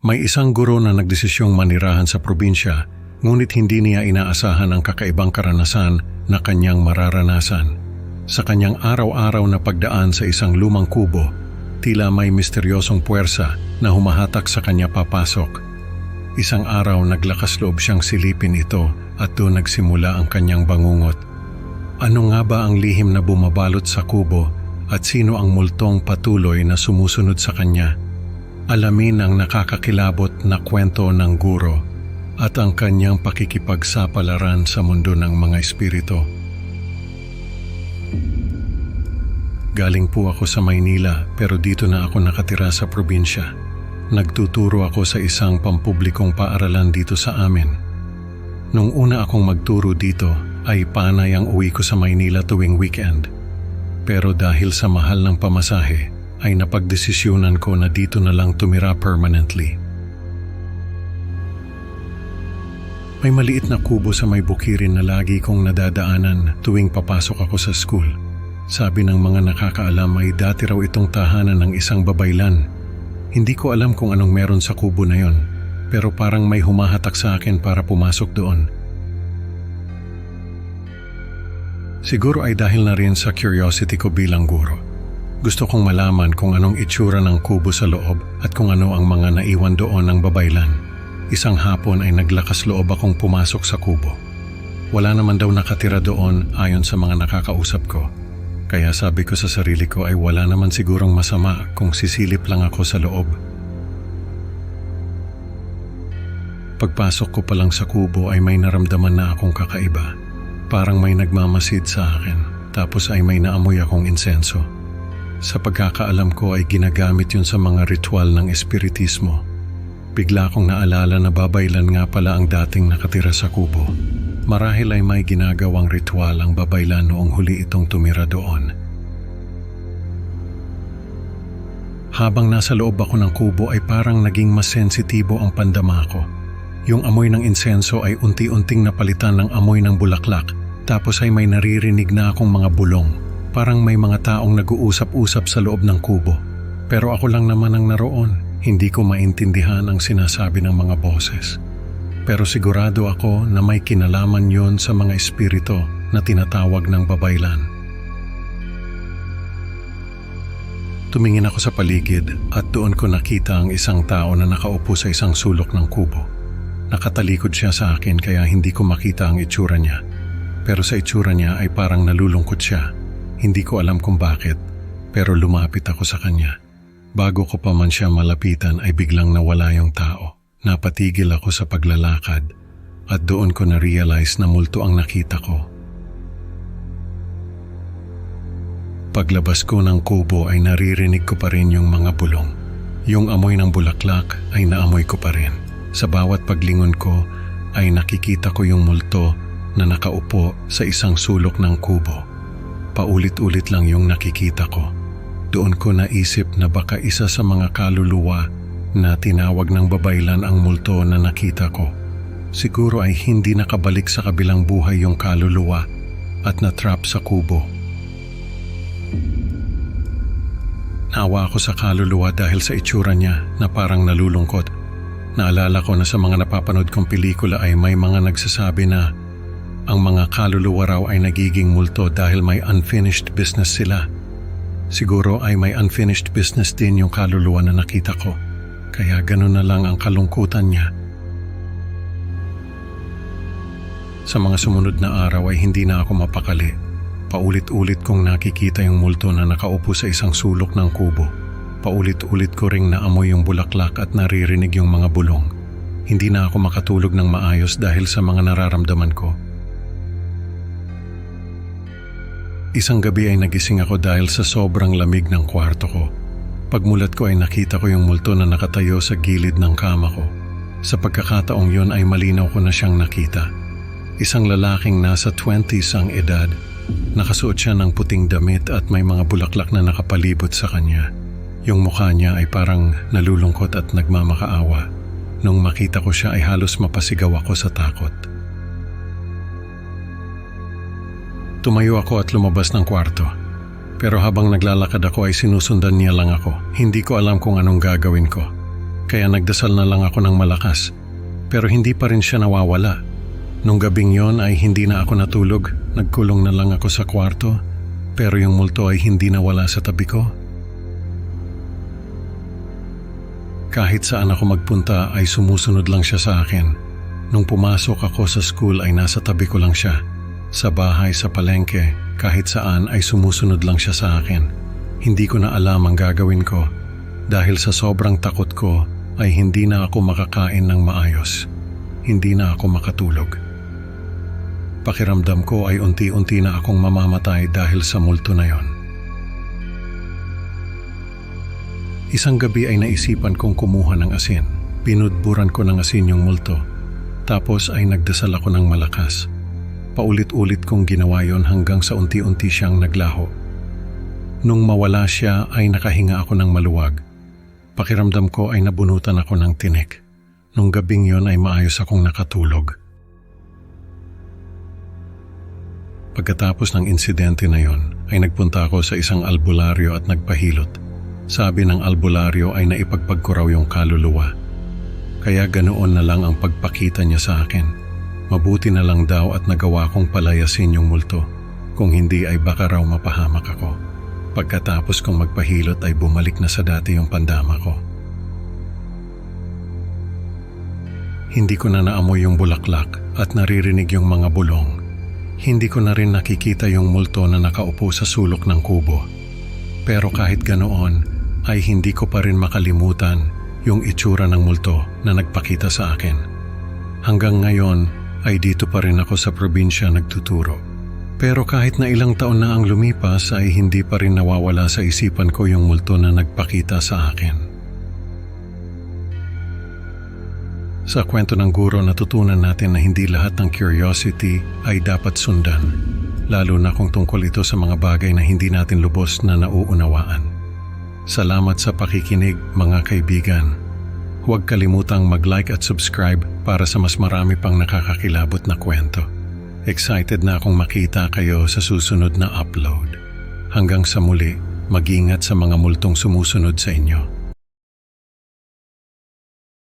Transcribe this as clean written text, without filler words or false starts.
May isang guro na nagdesisyong manirahan sa probinsya, ngunit hindi niya inaasahan ang kakaibang karanasan na kanyang mararanasan. Sa kanyang araw-araw na pagdaan sa isang lumang kubo, tila may misteryosong puwersa na humahatak sa kanya papasok. Isang araw naglakas loob siyang silipin ito at doon nagsimula ang kanyang bangungot. Ano nga ba ang lihim na bumabalot sa kubo at sino ang multong patuloy na sumusunod sa kanya? Alamin ang nakakakilabot na kwento ng guro at ang kanyang pakikipagsapalaran sa mundo ng mga espiritu. Galing po ako sa Maynila pero dito na ako nakatira sa probinsya. Nagtuturo ako sa isang pampublikong paaralan dito sa amin. Nung una akong magturo dito ay panay ang uwi ko sa Maynila tuwing weekend. Pero dahil sa mahal ng pamasahe ay napagdesisyonan ko na dito na lang tumira permanently. May maliit na kubo sa may bukirin na lagi kong nadadaanan tuwing papasok ako sa school. Sabi ng mga nakakaalam ay dati raw itong tahanan ng isang babaylan. Hindi ko alam kung anong meron sa kubo na yon, pero parang may humahatak sa akin para pumasok doon. Siguro ay dahil na rin sa curiosity ko bilang guro. Gusto kong malaman kung anong itsura ng kubo sa loob at kung ano ang mga naiwan doon ng babaylan. Isang hapon ay naglakas loob akong pumasok sa kubo. Wala naman daw nakatira doon ayon sa mga nakakausap ko. Kaya sabi ko sa sarili ko ay wala naman sigurong masama kung sisilip lang ako sa loob. Pagpasok ko pa lang sa kubo ay may naramdaman na akong kakaiba. Parang may nagmamasid sa akin, tapos ay may naamoy akong insenso. Sa pagkakaalam ko ay ginagamit yun sa mga ritual ng espiritismo. Bigla kong naalala na babaylan nga pala ang dating nakatira sa kubo. Marahil ay may ginagawang ritual ang babaylan noong huli itong tumira doon. Habang nasa loob ako ng kubo ay parang naging mas sensitibo ang pandama ko. Yung amoy ng insenso ay unti-unting napalitan ng amoy ng bulaklak, tapos ay may naririnig na akong mga bulong. Parang may mga taong nag-uusap-usap sa loob ng kubo. Pero ako lang naman ang naroon, hindi ko maintindihan ang sinasabi ng mga boses. Pero sigurado ako na may kinalaman yon sa mga espiritu na tinatawag ng babaylan. Tumingin ako sa paligid at doon ko nakita ang isang tao na nakaupo sa isang sulok ng kubo. Nakatalikod siya sa akin kaya hindi ko makita ang itsura niya. Pero sa itsura niya ay parang nalulungkot siya. Hindi ko alam kung bakit, pero lumapit ako sa kanya. Bago ko pa man siya malapitan ay biglang nawala yung tao. Napatigil ako sa paglalakad at doon ko na-realize na multo ang nakita ko. Paglabas ko ng kubo ay naririnig ko pa rin yung mga bulong. Yung amoy ng bulaklak ay naamoy ko pa rin. Sa bawat paglingon ko ay nakikita ko yung multo na nakaupo sa isang sulok ng kubo. Paulit-ulit lang yung nakikita ko. Doon ko naisip na baka isa sa mga kaluluwa na tinawag ng babaylan ang multo na nakita ko. Siguro ay hindi nakabalik sa kabilang buhay yung kaluluwa at na-trap sa kubo. Naawa ako sa kaluluwa dahil sa itsura niya na parang nalulungkot. Naalala ko na sa mga napapanood kong pelikula ay may mga nagsasabi na ang mga kaluluwa raw ay nagiging multo dahil may unfinished business sila. Siguro ay may unfinished business din yung kaluluwa na nakita ko. Kaya ganun na lang ang kalungkutan niya. Sa mga sumunod na araw ay hindi na ako mapakali. Paulit-ulit kong nakikita yung multo na nakaupo sa isang sulok ng kubo. Paulit-ulit ko ring naamoy yung bulaklak at naririnig yung mga bulong. Hindi na ako makatulog ng maayos dahil sa mga nararamdaman ko. Isang gabi ay nagising ako dahil sa sobrang lamig ng kwarto ko. Pagmulat ko ay nakita ko yung multo na nakatayo sa gilid ng kama ko. Sa pagkakataong yon ay malinaw ko na siyang nakita. Isang lalaking nasa 20s ang edad. Nakasuot siya ng puting damit at may mga bulaklak na nakapalibot sa kanya. Yung mukha niya ay parang nalulungkot at nagmamakaawa. Nung makita ko siya ay halos mapasigaw ako sa takot. Tumayo ako at lumabas ng kwarto. Pero habang naglalakad ako ay sinusundan niya lang ako. Hindi ko alam kung anong gagawin ko. Kaya nagdasal na lang ako ng malakas. Pero hindi pa rin siya nawawala. Nung gabing yon ay hindi na ako natulog. Nagkulong na lang ako sa kwarto. Pero yung multo ay hindi nawala sa tabi ko. Kahit saan ako magpunta ay sumusunod lang siya sa akin. Nung pumasok ako sa school ay nasa tabi ko lang siya. Sa bahay, sa palengke, kahit saan ay sumusunod lang siya sa akin. Hindi ko na alam ang gagawin ko. Dahil sa sobrang takot ko ay hindi na ako makakain ng maayos. Hindi na ako makatulog. Pakiramdam ko ay unti-unti na akong mamamatay dahil sa multo na yon. Isang gabi ay naisipan kong kumuha ng asin. Pinudburan ko ng asin yung multo. Tapos ay nagdasal ako ng malakas. Paulit-ulit kong ginawa yon hanggang sa unti-unti siyang naglaho. Nung mawala siya ay nakahinga ako ng maluwag. Pakiramdam ko ay nabunutan ako ng tinik. Nung gabing yon ay maayos akong nakatulog. Pagkatapos ng insidente na yon ay nagpunta ako sa isang albularyo at nagpahilot. Sabi ng albularyo ay naipagpag ko raw yung kaluluwa. Kaya ganoon na lang ang pagpakita niya sa akin. Mabuti na lang daw at nagawa kong palayasin yung multo. Kung hindi ay baka raw mapahamak ako. Pagkatapos kong magpahilot ay bumalik na sa dati yung pandama ko. Hindi ko na naamoy yung bulaklak at naririnig yung mga bulong. Hindi ko na rin nakikita yung multo na nakaupo sa sulok ng kubo. Pero kahit ganoon ay hindi ko pa rin makalimutan yung itsura ng multo na nagpakita sa akin. Hanggang ngayon ay dito pa rin ako sa probinsya nagtuturo. Pero kahit na ilang taon na ang lumipas ay hindi pa rin nawawala sa isipan ko yung multo na nagpakita sa akin. Sa kwento ng guro natutunan natin na hindi lahat ng curiosity ay dapat sundan, lalo na kung tungkol ito sa mga bagay na hindi natin lubos na nauunawaan. Salamat sa pakikinig mga kaibigan. Huwag kalimutang mag-like at subscribe para sa mas marami pang nakakakilabot na kwento. Excited na akong makita kayo sa susunod na upload. Hanggang sa muli, mag-ingat sa mga multong sumusunod sa inyo.